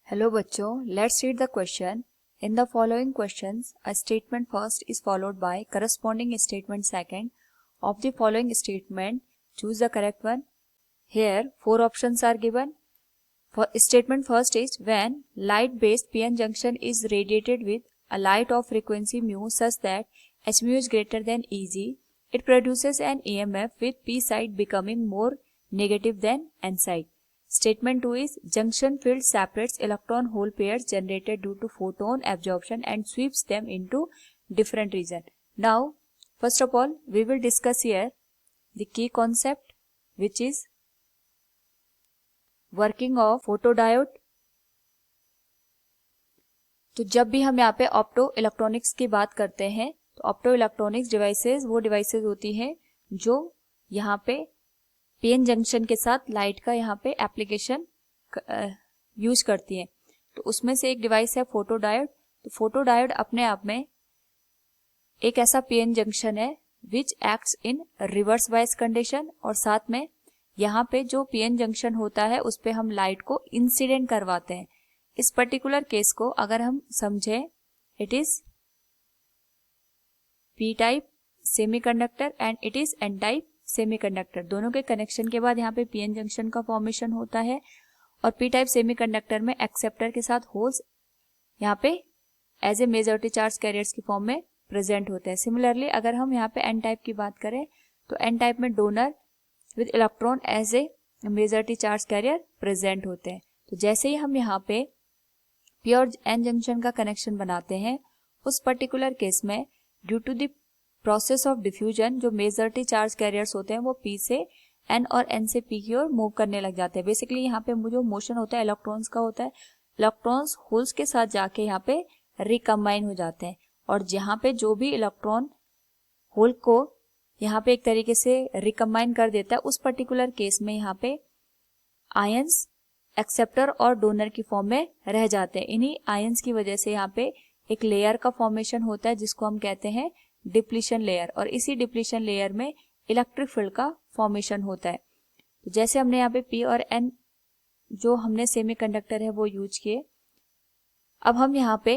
Hello बच्चों, let's read the question. In the following questions, a statement first is followed by corresponding statement second. Of the following statement, choose the correct one. Here, 4 options are given. For statement first is when light-based PN junction is radiated with a light of frequency mu such that H mu is greater than Eg, it produces an EMF with P side becoming more negative than N side. Statement 2 is junction field separates electron-hole pairs generated due to photon absorption and sweeps them into different region. Now, first of all, we will discuss here the key concept, which is working of photodiode. तो जब भी हम यहाँ पे opto electronics की बात करते हैं तो ऑप्टो इलेक्ट्रॉनिक्स डिवाइसेस वो डिवाइसेस होती हैं जो यहाँ पे पीएन जंक्शन के साथ लाइट का यहाँ पे एप्लीकेशन यूज करती है। तो उसमें से एक डिवाइस है फोटोडायोड। तो फोटोडायोड अपने आप में एक ऐसा पीएन जंक्शन है which acts in reverse bias condition, और साथ में यहाँ पे जो पीएन जंक्शन होता है उस पे हम लाइट को इंसिडेंट करवाते हैं। इस पर्टिकुलर केस को अगर हम समझें, it is P type semiconductor and it is an type semiconductor. दोनों के कनेक्शन के बाद यहाँ पे पीएन जंक्शन का फॉर्मेशन होता है और पी टाइप सेमीकंडक्टर में एक्सेप्टर के साथ होल्स यहाँ पे as a majority charge carriers की फॉर्म में प्रेजेंट होते हैं। सिमिलरली अगर हम यहाँ पे एन टाइप की बात करें तो एन टाइप में donor with electron as a majority charge carrier present होते हैं। तो जैसे ही हम यहाँ पे पी और एन जंक्शन का कनेक्शन बनाते हैं, उस पर्टिकुलर केस में due to the process of diffusion जो मेजॉरिटी चार्ज कैरियर्स होते हैं वो पी से एन और एन से पी की ओर मूव करने लग जाते हैं। बेसिकली यहाँ पे जो मोशन होता है इलेक्ट्रॉन्स का होता है। इलेक्ट्रॉन्स होल्स के साथ जाके यहाँ पे रिकम्बाइन हो जाते हैं, और जहाँ पे जो भी इलेक्ट्रॉन होल को यहाँ पे एक तरीके से रिकम्बाइन कर देता है, उस पर्टिकुलर केस में यहाँ पे आयंस एक्सेप्टर और डोनर की फॉर्म में रह जाते हैं। इन्हीं आयंस की वजह से यहाँ पे एक लेयर का फॉर्मेशन होता है जिसको हम कहते हैं डिप्लीशन लेयर, और इसी डिप्लीशन लेयर में इलेक्ट्रिक फील्ड का फॉर्मेशन होता है। तो जैसे हमने यहाँ पे पी और एन जो हमने सेमीकंडक्टर है वो यूज किए, अब हम यहाँ पे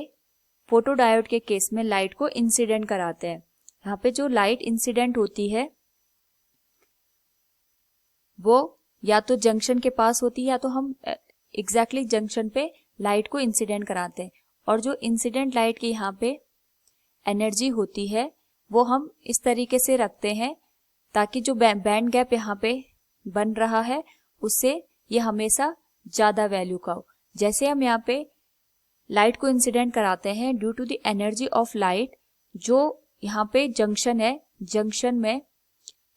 फोटोडायोड के केस में लाइट को इंसिडेंट कराते हैं। यहाँ पे जो लाइट इंसिडेंट होती है वो या तो जंक्शन के पास होती है या तो हम एग्जैक्टली जंक्शन पे लाइट को इंसिडेंट कराते हैं, और जो इंसिडेंट लाइट की यहाँ पे एनर्जी होती है वो हम इस तरीके से रखते हैं ताकि जो बैंड गैप यहाँ पे बन रहा है उससे ये हमेशा ज्यादा वैल्यू का हो। जैसे हम यहाँ पे लाइट को इंसिडेंट कराते हैं due to the energy of light, जो यहाँ पे जंक्शन है, जंक्शन में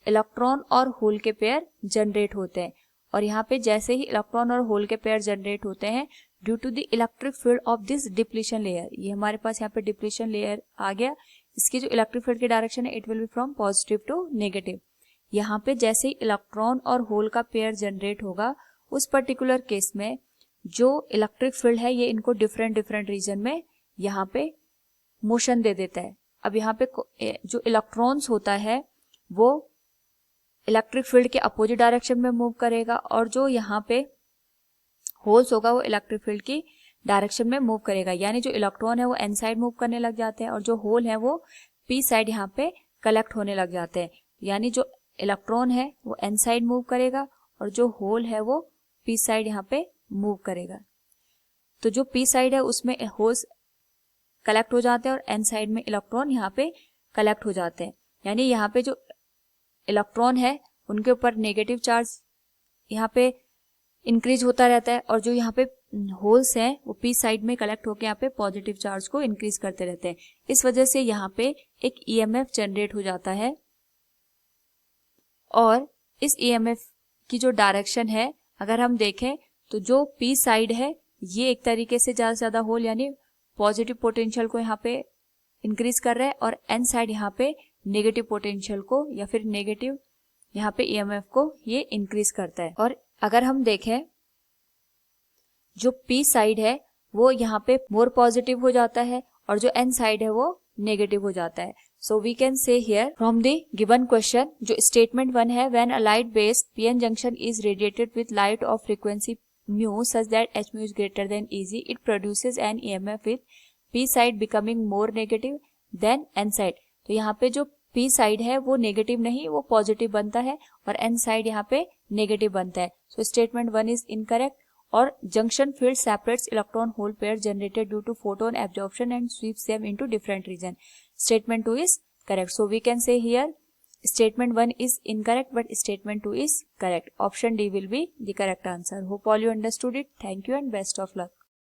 इलेक्ट्रॉन और होल के पेयर जनरेट होते हैं, और यहाँ पे जैसे ही इलेक्ट्रॉन और होल के पेयर जनरेट होते हैं due to the electric field of this depletion layer, ये हमारे पास यहाँ पे डिप्लीशन लेयर आ गया। इसकी जो इलेक्ट्रिक फील्ड की डायरेक्शन है it will be from positive to negative. यहाँ पे जैसे ही इलेक्ट्रॉन और होल का पेयर जनरेट होगा, उस पर्टिकुलर केस में जो इलेक्ट्रिक फील्ड है ये इनको डिफरेंट डिफरेंट रीजन में यहाँ पे मोशन दे देता है। अब यहाँ पे जो इलेक्ट्रॉन्स होता है वो इलेक्ट्रिक फील्ड के अपोजिट डायरेक्शन में मूव करेगा, और जो यहाँ पे होल्स होगा वो इलेक्ट्रिक फील्ड की डायरेक्शन में मूव करेगा। यानी जो इलेक्ट्रॉन है वो एन साइड मूव करने लग जाते हैं और जो होल है वो पी साइड यहाँ पे कलेक्ट होने लग जाते हैं। यानी जो इलेक्ट्रॉन है वो एन साइड मूव करेगा और जो होल है वो पी साइड यहाँ पे मूव करेगा। तो जो पी साइड है उसमें होल्स कलेक्ट हो जाते हैं और एन साइड में इलेक्ट्रॉन यहाँ पे कलेक्ट हो जाते हैं। यानी यहाँ पे जो इलेक्ट्रॉन है उनके ऊपर नेगेटिव चार्ज यहाँ पे इंक्रीज होता रहता है, और जो यहाँ पे होल्स हैं वो पी साइड में कलेक्ट होकर यहाँ पे पॉजिटिव चार्ज को इंक्रीज करते रहते हैं। इस वजह से यहाँ पे एक ईएमएफ जनरेट हो जाता है, और इस ईएमएफ की जो डायरेक्शन है अगर हम देखें तो जो पी साइड है ये एक तरीके से ज्यादा से ज्यादा होल यानी पॉजिटिव पोटेंशियल को यहाँ पे इंक्रीज कर रहा है, और एन साइड यहाँ पे नेगेटिव पोटेंशियल को या फिर नेगेटिव यहाँ पे ईएमएफ को ये इंक्रीज करता है। और अगर हम देखें जो पी साइड है वो यहाँ पे मोर पॉजिटिव हो जाता है और जो एन साइड है वो नेगेटिव हो जाता है। So we can see here from the given question जो स्टेटमेंट 1 है, when a light based PN junction is radiated with light of frequency mu such that H mu is greater than Eg, it produces an EMF with P side becoming more negative than N side. तो यहाँ पे जो P side है वो negative नहीं, वो positive बनता है और N साइड यहाँ पे नेगेटिव बनता है. So statement 1 is incorrect. और junction field separates electron hole pair generated due to photon absorption and sweeps them into different region. Statement 2 is correct. So we can say here statement 1 is incorrect but statement 2 is correct. Option D will be the correct answer. Hope all you understood it. Thank you and best of luck.